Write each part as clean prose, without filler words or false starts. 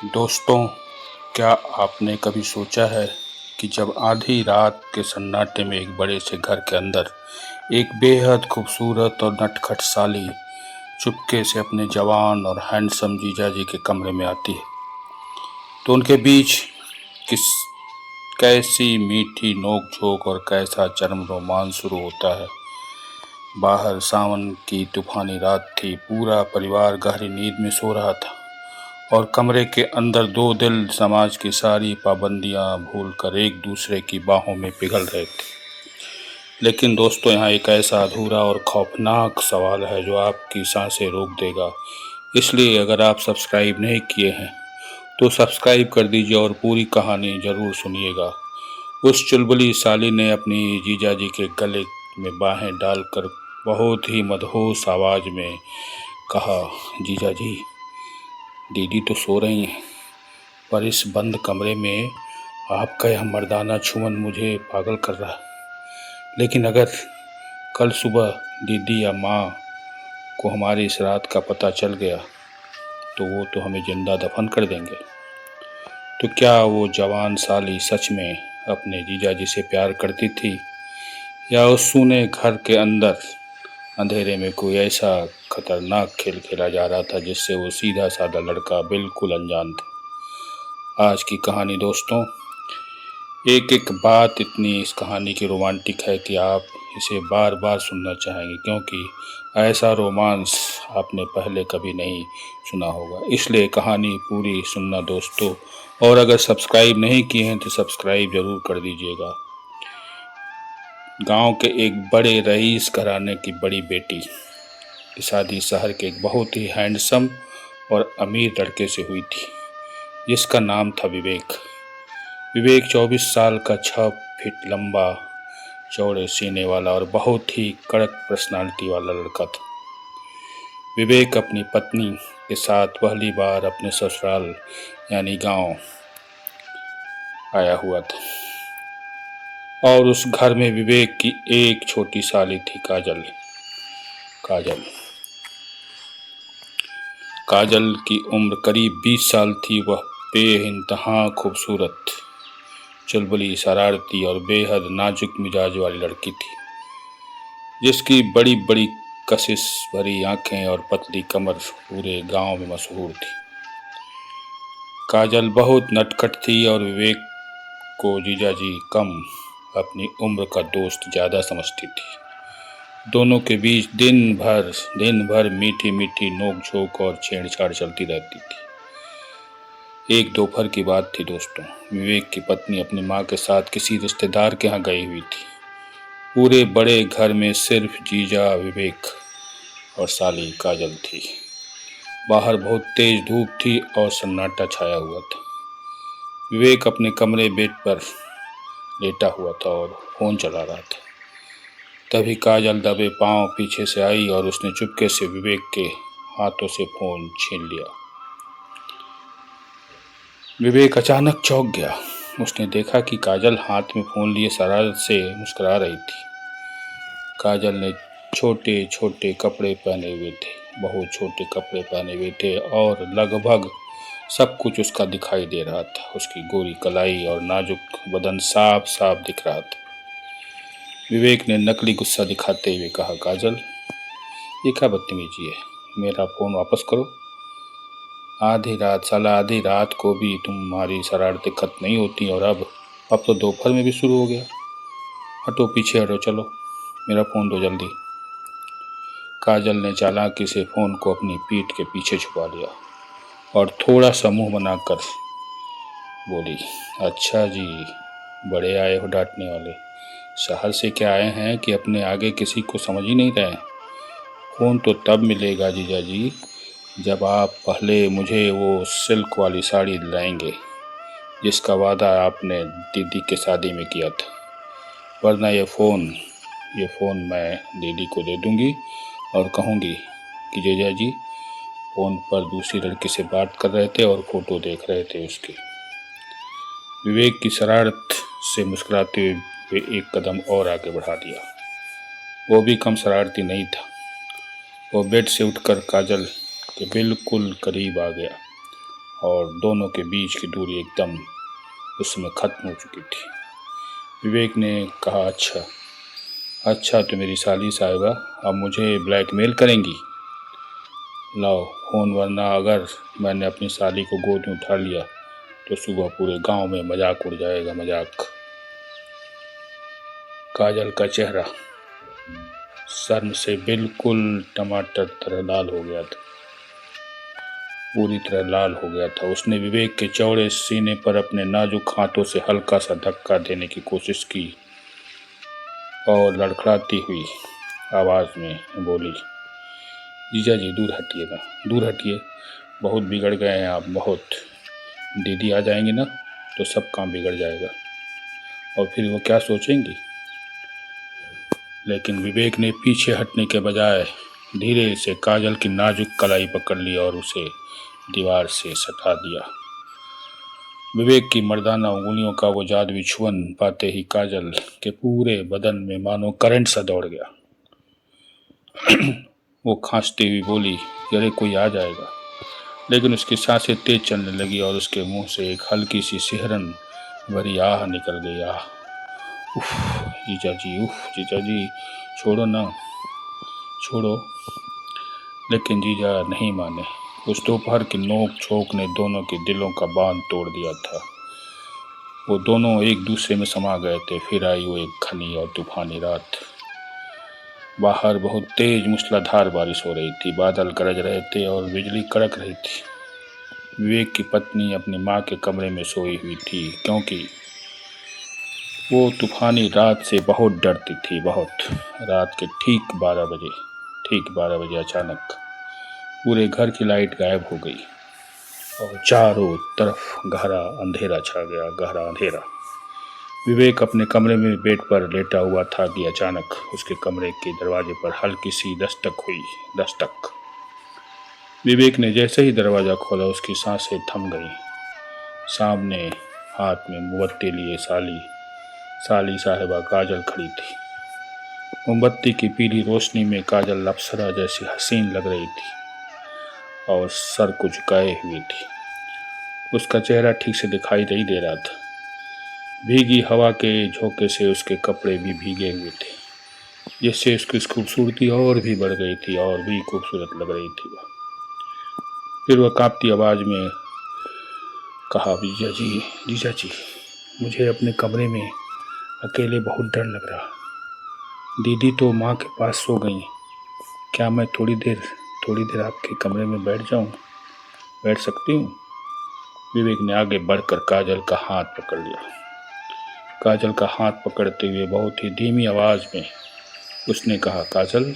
दोस्तों, क्या आपने कभी सोचा है कि जब आधी रात के सन्नाटे में एक बड़े से घर के अंदर एक बेहद खूबसूरत और नटखट साली चुपके से अपने जवान और हैंडसम जीजा जी के कमरे में आती है, तो उनके बीच किस कैसी मीठी नोक झोंक और कैसा चरम रोमांस शुरू होता है। बाहर सावन की तूफानी रात थी, पूरा परिवार गहरी नींद में सो रहा था और कमरे के अंदर दो दिल समाज की सारी पाबंदियां भूलकर एक दूसरे की बाहों में पिघल रहे थे। लेकिन दोस्तों, यहाँ एक ऐसा अधूरा और खौफनाक सवाल है जो आपकी सांसें रोक देगा। इसलिए अगर आप सब्सक्राइब नहीं किए हैं तो सब्सक्राइब कर दीजिए और पूरी कहानी ज़रूर सुनिएगा। उस चुलबुली साली ने अपनी जीजा जी के गले में बाहें डालकर बहुत ही मदहोश आवाज़ में कहा, जीजा जी, दीदी तो सो रही हैं, पर इस बंद कमरे में आपका यह मर्दाना छुअन मुझे पागल कर रहा है। लेकिन अगर कल सुबह दीदी या माँ को हमारी इस रात का पता चल गया तो वो तो हमें जिंदा दफन कर देंगे। तो क्या वो जवान साली सच में अपने जीजा जी से प्यार करती थी, या उस सूने घर के अंदर अंधेरे में कोई ऐसा खतरनाक खेल खेला जा रहा था जिससे वो सीधा साधा लड़का बिल्कुल अनजान था। आज की कहानी दोस्तों, एक एक बात इतनी इस कहानी की रोमांटिक है कि आप इसे बार बार सुनना चाहेंगे, क्योंकि ऐसा रोमांस आपने पहले कभी नहीं सुना होगा। इसलिए कहानी पूरी सुनना दोस्तों, और अगर सब्सक्राइब नहीं किए हैं तो सब्सक्राइब ज़रूर कर दीजिएगा। गांव के एक बड़े रईस घराने की बड़ी बेटी की शादी शहर के एक बहुत ही हैंडसम और अमीर लड़के से हुई थी, जिसका नाम था विवेक। विवेक 24 साल का, 6 फीट लंबा, चौड़े सीने वाला और बहुत ही कड़क पर्सनालिटी वाला लड़का था। विवेक अपनी पत्नी के साथ पहली बार अपने ससुराल यानी गांव आया हुआ था, और उस घर में विवेक की एक छोटी साली थी, काजल। काजल काजल की उम्र करीब 20 साल थी। वह बेइंतहा खूबसूरत, चुलबुली, शरारती और बेहद नाजुक मिजाज वाली लड़की थी, जिसकी बड़ी बड़ी कशिश भरी आंखें और पतली कमर पूरे गांव में मशहूर थी। काजल बहुत नटखट थी और विवेक को जीजा जी कम, अपनी उम्र का दोस्त ज़्यादा समझती थी। दोनों के बीच दिन भर मीठी मीठी नोक झोंक और छेड़छाड़ चलती रहती थी। एक दोपहर की बात थी दोस्तों। विवेक की पत्नी अपनी माँ के साथ किसी रिश्तेदार के यहाँ गई हुई थी। पूरे बड़े घर में सिर्फ जीजा विवेक और साली काजल थी। बाहर बहुत तेज धूप थी और सन्नाटा छाया हुआ था। विवेक अपने कमरे बेड पर लेटा हुआ था और फोन चला रहा था। तभी काजल दबे पांव पीछे से आई और उसने चुपके से विवेक के हाथों से फोन छीन लिया। विवेक अचानक चौंक गया। उसने देखा कि काजल हाथ में फोन लिए शरारत से मुस्कुरा रही थी। काजल ने छोटे छोटे कपड़े पहने हुए थे, बहुत छोटे कपड़े पहने हुए थे, और लगभग सब कुछ उसका दिखाई दे रहा था। उसकी गोरी कलाई और नाजुक बदन साफ साफ दिख रहा था। विवेक ने नकली गुस्सा दिखाते हुए कहा, काजल, ये क्या बदतमीजी है, मेरा फ़ोन वापस करो। आधी रात, साला आधी रात को भी तुम्हारी शरारतें खत्म नहीं होती, और अब तो दोपहर में भी शुरू हो गया। हटो, पीछे हटो, चलो, मेरा फ़ोन दो जल्दी। काजल ने चालाकी से फ़ोन को अपनी पीठ के पीछे छुपा लिया और थोड़ा सा मुँह बनाकर बोली, अच्छा जी, बड़े आए हो डांटने वाले। शहर से क्या आए हैं कि अपने आगे किसी को समझ ही नहीं रहे। फ़ोन तो तब मिलेगा जीजा जी जब आप पहले मुझे वो सिल्क वाली साड़ी दिलाएंगे जिसका वादा आपने दीदी के शादी में किया था, वरना ये फ़ोन मैं दीदी को दे दूंगी और कहूँगी कि जीजा जी फ़ोन पर दूसरी लड़की से बात कर रहे थे और फ़ोटो देख रहे थे उसकी। विवेक की शरारत से मुस्कुराते हुए एक कदम और आगे बढ़ा दिया। वो भी कम शरारती नहीं था। वो बेड से उठकर काजल के बिल्कुल करीब आ गया और दोनों के बीच की दूरी एकदम उस समय खत्म हो चुकी थी। विवेक ने कहा, अच्छा तो मेरी साली साहिबा अब मुझे ब्लैकमेल करेंगी। लाओ फ़ोन, वरना अगर मैंने अपनी साली को गोद में उठा लिया तो सुबह पूरे गांव में मजाक उड़ जाएगा, मजाक। काजल का चेहरा शर्म से बिल्कुल टमाटर तरह लाल हो गया था, पूरी तरह लाल हो गया था। उसने विवेक के चौड़े सीने पर अपने नाजुक हाथों से हल्का सा धक्का देने की कोशिश की और लड़खड़ाती हुई आवाज़ में बोली, जीजा जी दूर हटिए ना, दूर हटिए, बहुत बिगड़ गए हैं आप, बहुत। दीदी आ जाएंगी ना तो सब काम बिगड़ जाएगा और फिर वो क्या सोचेंगी। लेकिन विवेक ने पीछे हटने के बजाय धीरे से काजल की नाजुक कलाई पकड़ ली और उसे दीवार से सटा दिया। विवेक की मर्दाना उंगलियों का वो जादुई छुअन पाते ही काजल के पूरे बदन में मानो करंट सा दौड़ गया। वो खांसती हुई बोली, अरे कोई आ जाएगा। लेकिन उसकी सांसें तेज चलने लगी और उसके मुंह से एक हल्की सी सिहरन भरी आह निकल गई। आह, उफ जीजा जी छोड़ो ना, छोड़ो। लेकिन जीजा नहीं माने। उस दोपहर की नोक झोंक ने दोनों के दिलों का बांध तोड़ दिया था। वो दोनों एक दूसरे में समा गए थे। फिर आई वो एक घनी और तूफानी रात। बाहर बहुत तेज मूसलाधार बारिश हो रही थी, बादल गरज रहे थे और बिजली कड़क रही थी। विवेक की पत्नी अपनी माँ के कमरे में सोई हुई थी, क्योंकि वो तूफानी रात से बहुत डरती थी, बहुत। रात के ठीक 12 बजे अचानक पूरे घर की लाइट गायब हो गई और चारों तरफ गहरा अंधेरा छा गया, गहरा अंधेरा। विवेक अपने कमरे में बेड पर लेटा हुआ था कि अचानक उसके कमरे के दरवाजे पर हल्की सी दस्तक हुई। दस्तक। विवेक ने जैसे ही दरवाजा खोला उसकी सांसें थम गईं। सामने हाथ में मोमबत्ती लिए साली साहिबा काजल खड़ी थी। मोमबत्ती की पीली रोशनी में काजल अप्सरा जैसी हसीन लग रही थी और सर को झुकाए हुई थी। उसका चेहरा ठीक से दिखाई नहीं दे रहा था। भीगी हवा के झोंके से उसके कपड़े भी भीगे हुए थे, जिससे उसकी खूबसूरती और भी बढ़ गई थी, और भी खूबसूरत लग रही थी वह। फिर वह कांपती आवाज में कहा, जीजा जी मुझे अपने कमरे में अकेले बहुत डर लग रहा। दीदी तो माँ के पास सो गई। क्या मैं थोड़ी देर आपके कमरे में बैठ सकती हूँ? विवेक ने आगे बढ़कर काजल का हाथ पकड़ लिया। काजल का हाथ पकड़ते हुए बहुत ही धीमी आवाज में उसने कहा, काजल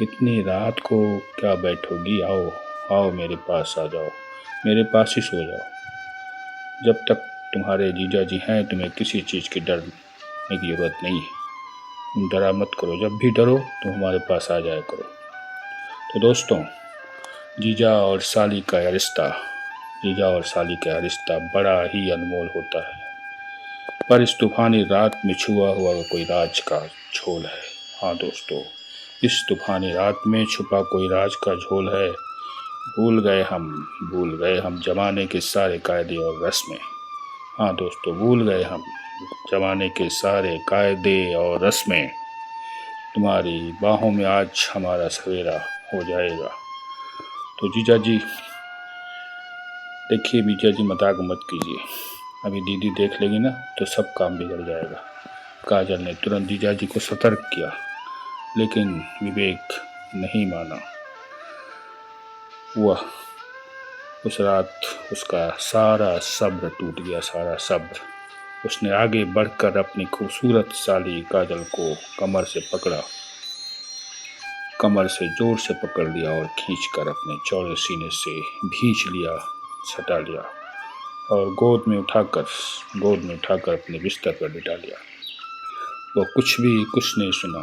इतनी रात को क्या बैठोगी? आओ मेरे पास आ जाओ, मेरे पास ही सो जाओ। जब तक तुम्हारे जीजा जी हैं तुम्हें किसी चीज़ की डरने की जरूरत नहीं है। तुम डरा मत करो, जब भी डरो तो हमारे पास आ जाया करो। तो दोस्तों, जीजा और साली का रिश्ता बड़ा ही अनमोल होता है, पर इस तूफानी रात में छुआ हुआ कोई राज का झोल है। हाँ दोस्तों, इस तूफानी रात में छुपा कोई राज का झोल है। भूल गए हम जमाने के सारे कायदे और रस्में। हाँ दोस्तों, भूल गए हम जमाने के सारे कायदे और रस्में। तुम्हारी बाहों में आज हमारा सवेरा हो जाएगा। तो जीजा जी देखिए, मजाक मत कीजिए, अभी दीदी देख लेगी ना तो सब काम बिगड़ जाएगा। काजल ने तुरंत जीजा जी को सतर्क किया, लेकिन विवेक नहीं माना। वह उस रात उसका सारा सब्र टूट गया, सारा सब्र। उसने आगे बढ़कर अपनी खूबसूरत साली काजल को कमर से जोर से पकड़ लिया और खींचकर अपने चौड़े सीने से भींच लिया, सटा लिया और गोद में उठाकर अपने बिस्तर पर बिठा लिया। वो कुछ नहीं सुना।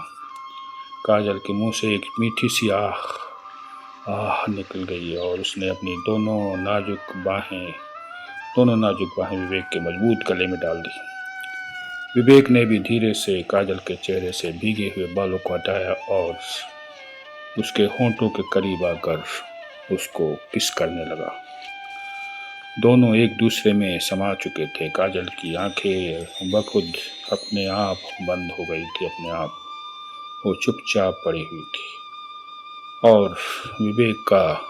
काजल के मुंह से एक मीठी सी आह निकल गई और उसने अपनी दोनों नाजुक बाहें विवेक के मजबूत गले में डाल दी। विवेक ने भी धीरे से काजल के चेहरे से भीगे हुए बालों को हटाया और उसके होंठों के करीब आकर उसको किस करने लगा। दोनों एक दूसरे में समा चुके थे। काजल की आंखें बखुद अपने आप बंद हो गई थी, अपने आप वो चुपचाप पड़ी हुई थी और विवेक का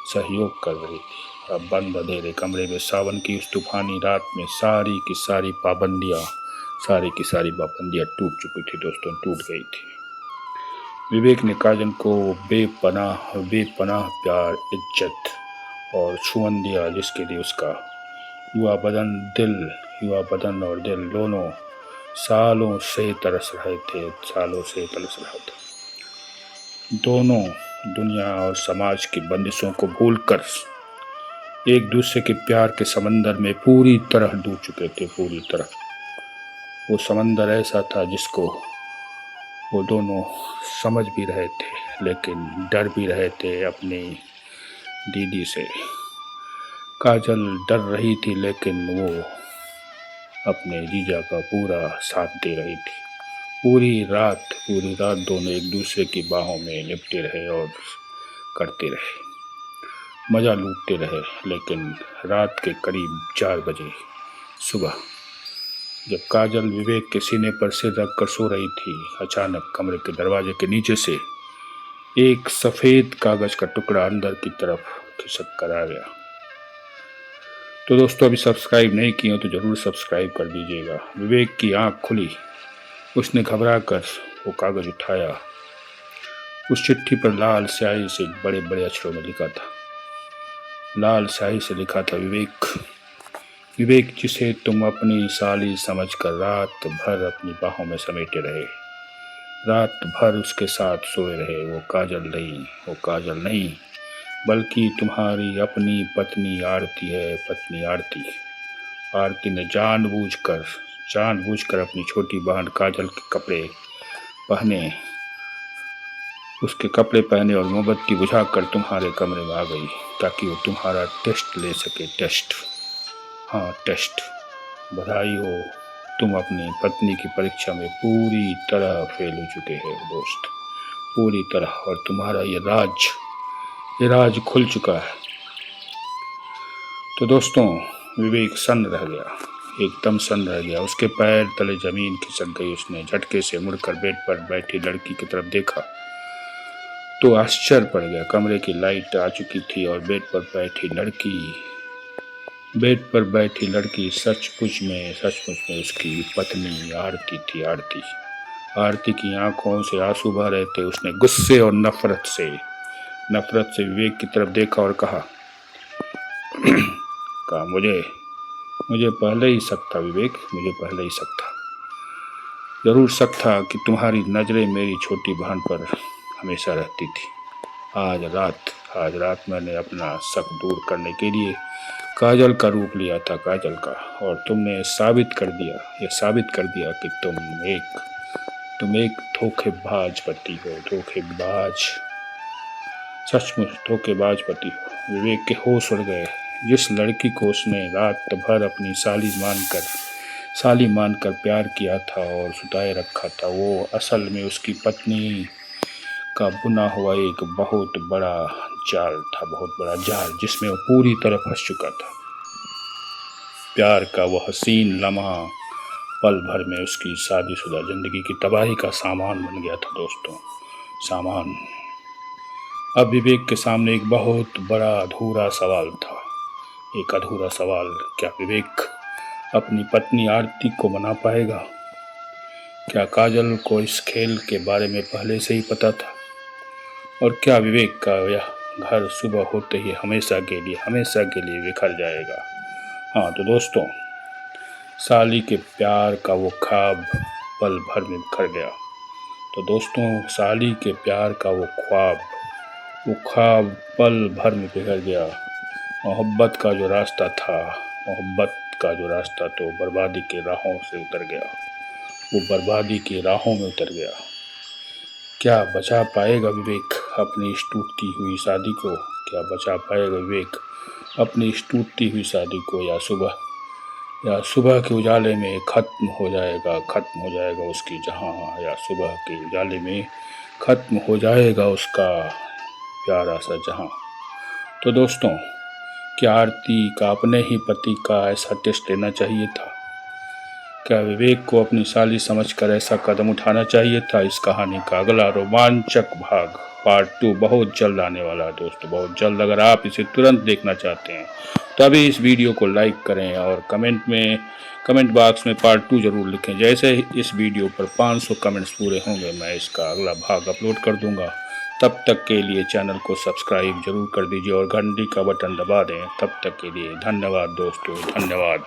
सहयोग कर रही थी। अब बंद अंधेरे कमरे में सावन की उस तूफानी रात में सारी की सारी पाबंदियां टूट चुकी थी दोस्तों, टूट गई थी। विवेक ने काजल को बेपनाह प्यार, इज्जत और छुअन दिया, जिसके लिए उसका युवा बदन और दिल दोनों सालों से तरस रहे थे। दोनों दुनिया और समाज की बंदिशों को भूलकर एक दूसरे के प्यार के समंदर में पूरी तरह डूब चुके थे, पूरी तरह। वो समंदर ऐसा था जिसको वो दोनों समझ भी रहे थे, लेकिन डर भी रहे थे अपनी दीदी से। काजल डर रही थी, लेकिन वो अपने जीजा का पूरा साथ दे रही थी। पूरी रात दोनों एक दूसरे की बाहों में लिपटे रहे और करते रहे, मजा लूटते रहे। लेकिन रात के करीब 4 बजे सुबह, जब काजल विवेक के सीने पर सिर रखकर सो रही थी, अचानक कमरे के दरवाजे के नीचे से एक सफेद कागज का टुकड़ा अंदर की तरफ खिसक कर आ गया। तो दोस्तों, अभी सब्सक्राइब नहीं किए हो तो जरूर सब्सक्राइब कर दीजिएगा। विवेक की आंख खुली, उसने घबरा कर वो कागज उठाया। उस चिट्ठी पर लाल स्याही से बड़े बड़े अक्षरों में लिखा था, विवेक जिसे तुम अपनी साली समझकर रात भर अपनी बाहों में समेटे रहे, रात भर उसके साथ सोए रहे, वो काजल नहीं बल्कि तुम्हारी अपनी पत्नी आरती है, पत्नी आरती। आरती ने जानबूझकर अपनी छोटी बहन काजल के उसके कपड़े पहने और मोमबत्ती बुझाकर तुम्हारे कमरे में आ गई, ताकि वो तुम्हारा टेस्ट ले सके। टेस्ट। बधाई हो, तुम अपनी पत्नी की परीक्षा में पूरी तरह फेल हो चुके हैं दोस्त, पूरी तरह। और तुम्हारा ये राज खुल चुका है। तो दोस्तों, विवेक एकदम सन्न रह गया। उसके पैर तले जमीन खिसक गई। उसने झटके से मुड़कर बेड पर बैठी लड़की की तरफ देखा तो आश्चर्य पड़ गया। कमरे की लाइट आ चुकी थी और बेड पर बैठी लड़की सचमुच में उसकी पत्नी आरती थी। आरती की आंखों से आंसू बह रहे थे। उसने गुस्से और नफरत से विवेक की तरफ देखा और कहा मुझे पहले ही शक था विवेक, मुझे पहले ही शक था, जरूर शक था कि तुम्हारी नजरें मेरी छोटी बहन पर हमेशा रहती थी। आज रात मैंने अपना शक दूर करने के लिए काजल का रूप लिया था, और तुमने साबित कर दिया कि तुम एक धोखेबाज पति हो, सचमुच धोखेबाज पति हो। विवेक के होश उड़ गए। जिस लड़की को उसने रात भर अपनी साली मानकर प्यार किया था और सुताए रखा था, वो असल में उसकी पत्नी का बुना हुआ एक बहुत बड़ा जाल, जिसमें वो पूरी तरह फंस चुका था। प्यार का वो हसीन लम्हा पल भर में उसकी शादीशुदा जिंदगी की तबाही का सामान बन गया था दोस्तों, सामान। अब विवेक के सामने एक बहुत बड़ा अधूरा सवाल था। क्या विवेक अपनी पत्नी आरती को मना पाएगा? क्या काजल को इस खेल के बारे में पहले से ही पता था? और क्या विवेक का यह घर सुबह होते ही हमेशा के लिए बिखर जाएगा? हाँ तो दोस्तों, साली के प्यार का वो ख्वाब पल भर में बिखर गया। तो दोस्तों, साली के प्यार का वो ख्वाब पल भर में बिखर गया। मोहब्बत का जो रास्ता तो बर्बादी के राहों से उतर गया, वो बर्बादी की राहों में उतर गया। क्या बचा पाएगा विवेक अपनी इस टूटती हुई शादी को? या सुबह के उजाले में खत्म हो जाएगा उसकी जहां, या सुबह के उजाले में खत्म हो जाएगा उसका प्यारा सा जहां। तो दोस्तों, क्या आरती का अपने ही पति का ऐसा टेस्ट लेना चाहिए था? क्या विवेक को अपनी साली समझकर ऐसा कदम उठाना चाहिए था? इस कहानी का अगला रोमांचक भाग पार्ट 2 बहुत जल्द आने वाला है दोस्तों, बहुत जल्द। अगर आप इसे तुरंत देखना चाहते हैं तो अभी इस वीडियो को लाइक करें और कमेंट बॉक्स में पार्ट 2 जरूर लिखें। जैसे ही इस वीडियो पर 500 कमेंट्स पूरे होंगे मैं इसका अगला भाग अपलोड कर दूंगा। तब तक के लिए चैनल को सब्सक्राइब जरूर कर दीजिए और घंटी का बटन दबा दें। तब तक के लिए धन्यवाद दोस्तों, धन्यवाद।